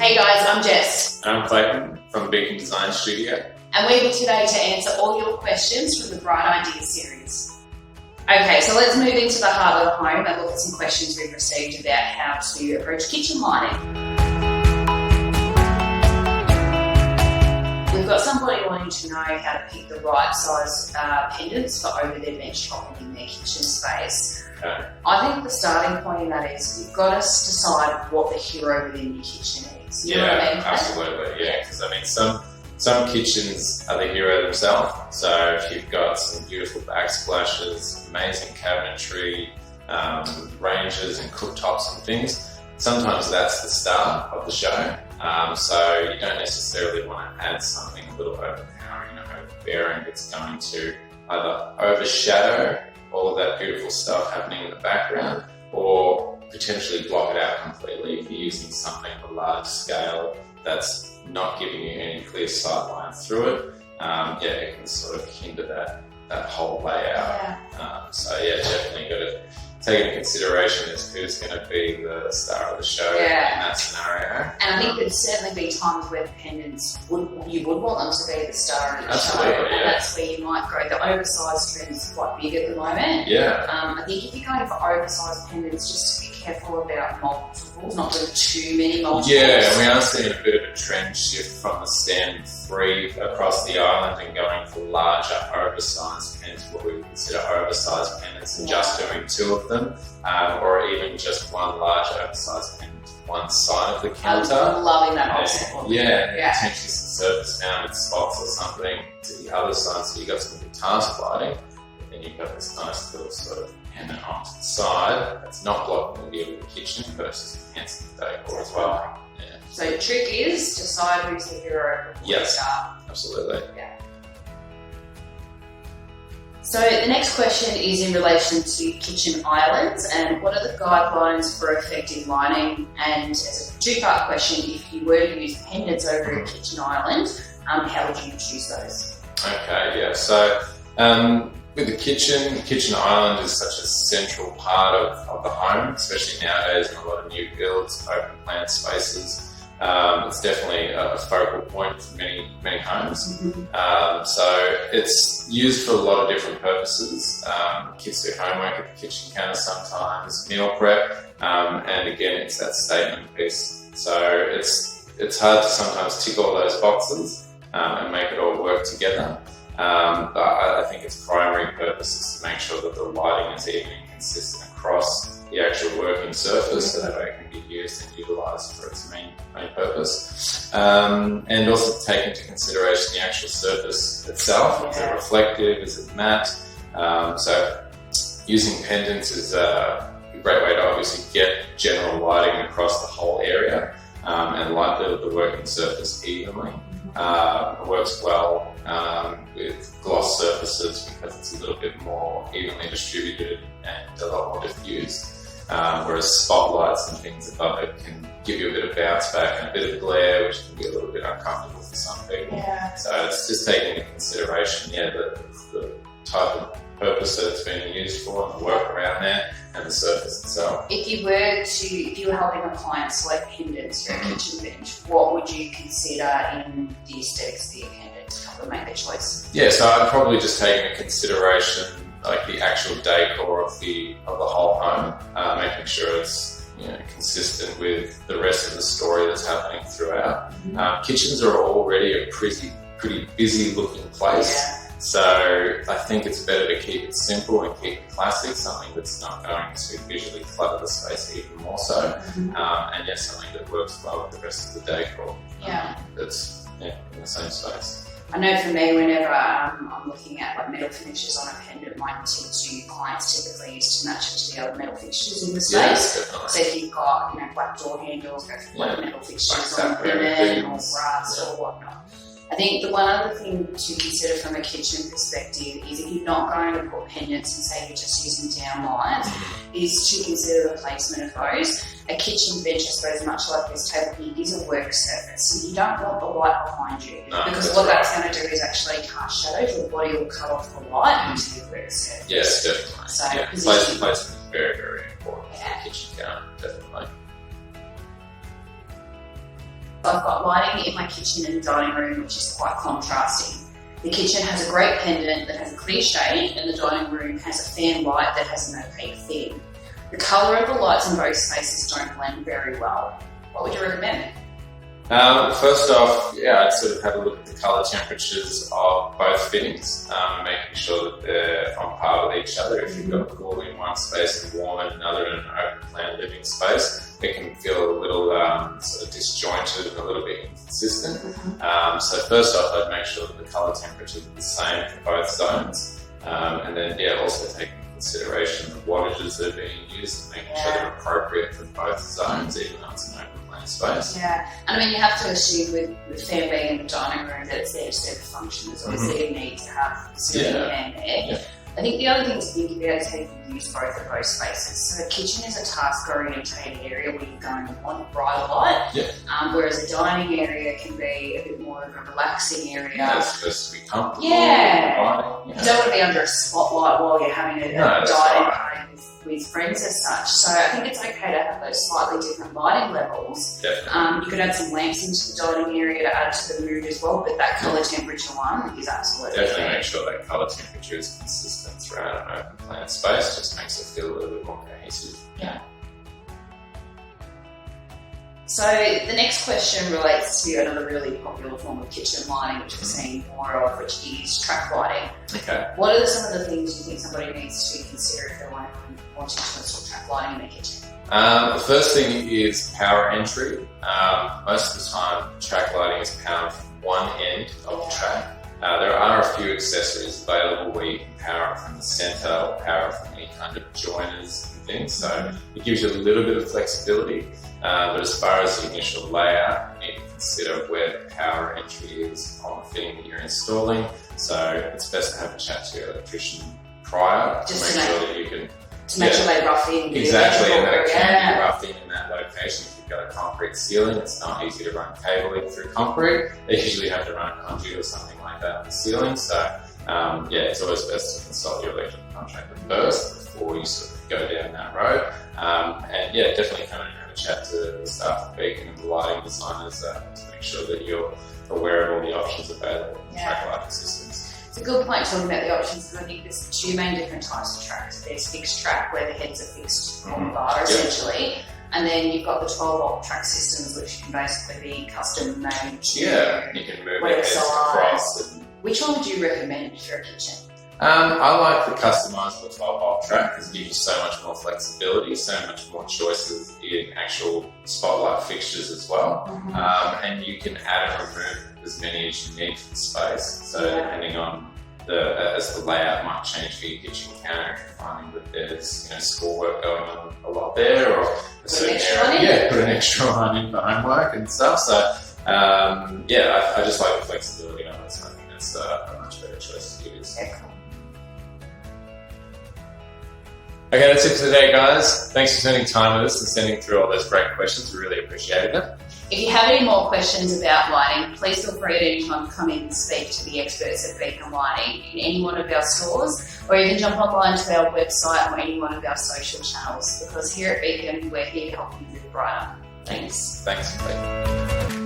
Hey guys, I'm Jess. I'm Clayton from Beacon Design Studio. And we're here today to answer all your questions from the Bright Ideas series. Okay, so let's move into the heart of the home and look at some questions we've received about how to approach kitchen lighting. We've got somebody wanting to know how to pick the right size pendants for over their benchtop in their kitchen space. Okay. I think the starting point in that is you've got to decide what the hero within your kitchen is. You know what I mean? Absolutely. Yeah, because I mean, some kitchens are the hero themselves. So if you've got some beautiful backsplashes, amazing cabinetry, ranges and cooktops and things, sometimes that's the star of the show. So you don't necessarily want to add something a little overpowering or overbearing that's going to either overshadow all of that beautiful stuff happening in the background or potentially block it out completely if you're using something of a large scale that's not giving you any clear sight line through it. It can sort of hinder that whole layout. Definitely got to take into consideration is who's going to be the star of the show in that scenario. And I think there'd certainly be times where the pendants you would want them to be the star of the show. Yeah. And that's where you might go. The oversized trend is quite big at the moment. Yeah. I think if you're going for oversized pendants, just to be careful about multiples, not doing too many multiples. Yeah, and we are seeing a bit of a trend shift from the standard 3 across the island and going for larger oversized pendants, what we would consider oversized pendants, and just doing 2 of them, or even just one large oversized pendant to one side of the counter. I'm loving that option. Potentially some surface mounted spots or something to the other side, so you've got some good task lighting, but then you've got this nice little sort of pendant onto the side that's not blocking the view of the kitchen versus enhancing the decor as well. Yeah. So the trick is decide who's the hero before you start. Absolutely. Yeah. So the next question is in relation to kitchen islands and what are the guidelines for effective lighting? And as a 2-part question, if you were to use pendants over a kitchen island, how would you choose those? Okay, yeah. So with the kitchen island is such a central part of the home, especially nowadays in a lot of new builds, open plan spaces. It's definitely a focal point for many homes. Mm-hmm. So it's used for a lot of different purposes. Kids do homework at the kitchen counter sometimes, meal prep, and again, it's that statement piece. So it's hard to sometimes tick all those boxes and make it all work together. But I think its primary purpose is to make sure that the lighting is even and consistent across the actual working surface so that it can be used and utilised for its main purpose. And also take into consideration the actual surface itself. Is it reflective? Is it matte? So using pendants is a great way to obviously get general lighting across the whole area and light the working surface evenly. It works well with gloss surfaces because it's a little bit more evenly distributed and a lot more diffused. Whereas spotlights and things above it can give you a bit of bounce back and a bit of glare, which can be a little bit uncomfortable for some people. Yeah. So it's just taking into consideration, the type of purpose that it's being used for and the work around there and the surface itself. If you were helping a client select pendants for a kitchen bench, what would you consider in the aesthetics of the pendant to help them make their choice? Yeah, so I'd probably just take into consideration like the actual decor of the whole home, making sure it's consistent with the rest of the story that's happening throughout. Kitchens are already a pretty busy looking place. Yeah. So I think it's better to keep it simple and keep it classic, something that's not going to visually clutter the space even more so, and something that works well with the rest of the decor. That's in the same space. I know for me, whenever I'm looking at like metal finishes on a pendant, my clients typically used to match it to the other metal fixtures in the space. So if you've got black door handles, go for black metal fixtures on linen or brass or whatnot. I think the one other thing to consider from a kitchen perspective is if you're not going to put pendants and say you're just using down lights, is to consider the placement of those. A kitchen bench, I suppose, much like this table here, is a work surface, so you don't want the light behind you because what that's going to do is actually cast shadows. Your body will cut off the light into your work surface. Yes, definitely. So placement is very, very important for the kitchen counter, definitely. I've got lighting in my kitchen and dining room, which is quite contrasting. The kitchen has a great pendant that has a clear shade, and the dining room has a fan light that has an opaque theme. The colour of the lights in both spaces don't blend very well. What would you recommend? First off, I'd sort of have a look at the colour temperatures of both fittings, making sure that they're on par with each other. If you've got cool in one space and warm in another in an open plan living space, it can feel a little sort of disjointed and a little bit inconsistent. So first off, I'd make sure that the colour temperatures are the same for both zones, and then also taking into consideration the wattages that are being used and making sure they're appropriate for both zones, even though it's an open plan space. Yeah, and I mean, you have to assume with fan being in the dining room that it's there to serve a function as well, so you need to have a ceiling fan there. Yeah. I think the other thing to think about is how you can use both of those spaces. So the kitchen is a task-oriented area where you're going to want a brighter light, whereas a dining area can be a bit more of a relaxing area. Yeah, it's supposed to be comfortable. You don't want to be under a spotlight while you're having a dining party with friends as such. So I think it's okay to have those slightly different lighting levels. Definitely. You could add some lamps into the dining area to add to the mood as well, but that colour temperature one is absolutely definitely make sure that colour temperature is consistent throughout an open plan space. Just makes it feel a little bit more cohesive. Yeah. So the next question relates to another really popular form of kitchen lighting, which we're seeing more of, which is track lighting. Okay. What are some of the things you think somebody needs to consider if they're wanting to install track lighting in their kitchen? The first thing is power entry. Most of the time, track lighting is powered from one end of the track. There are a few accessories available where you can power it from the centre or power it from any kind of joiners and things, so it gives you a little bit of flexibility. But as far as the initial layout, you need to consider where the power entry is on the fitting that you're installing. So it's best to have a chat to your electrician prior to make sure that you can... To make sure they rough in. Exactly, and that it can be roughed in that location. If you've got a concrete ceiling, it's not easy to run cabling through concrete. They usually have to run a conduit or something like that on the ceiling. So it's always best to consult your electrical contractor first before you sort of go down that road. Definitely come and have a chat to the staff at Beacon and the lighting designers to make sure that you're aware of all the options available in track lighting systems. It's a good point talking about the options, because I think there's two main different types of tracks. There's fixed track, where the heads are fixed on the bar essentially, and then you've got the 12-volt track systems, which can basically be custom made to you can move the heads across. Which one would you recommend for a kitchen? I like the customizable 12-volt track because it gives you so much more flexibility, so much more choices in actual spotlight fixtures as well. And you can add and remove as many as you need for the space. So depending on as the layout might change for your kitchen counter, if you're finding that there's schoolwork going on a lot there, or a certain area, put an extra one in for homework and stuff. So I just like the flexibility of it. So I think that's a much better choice to use. Excellent. Okay, that's it for today, guys. Thanks for spending time with us and sending through all those great questions. We really appreciated them. If you have any more questions about lighting, please feel free at any time to come in and speak to the experts at Beacon Lighting in any one of our stores, or you can jump online to our website or any one of our social channels, because here at Beacon, we're here to help you live brighter. Thanks. Thanks, Clayton.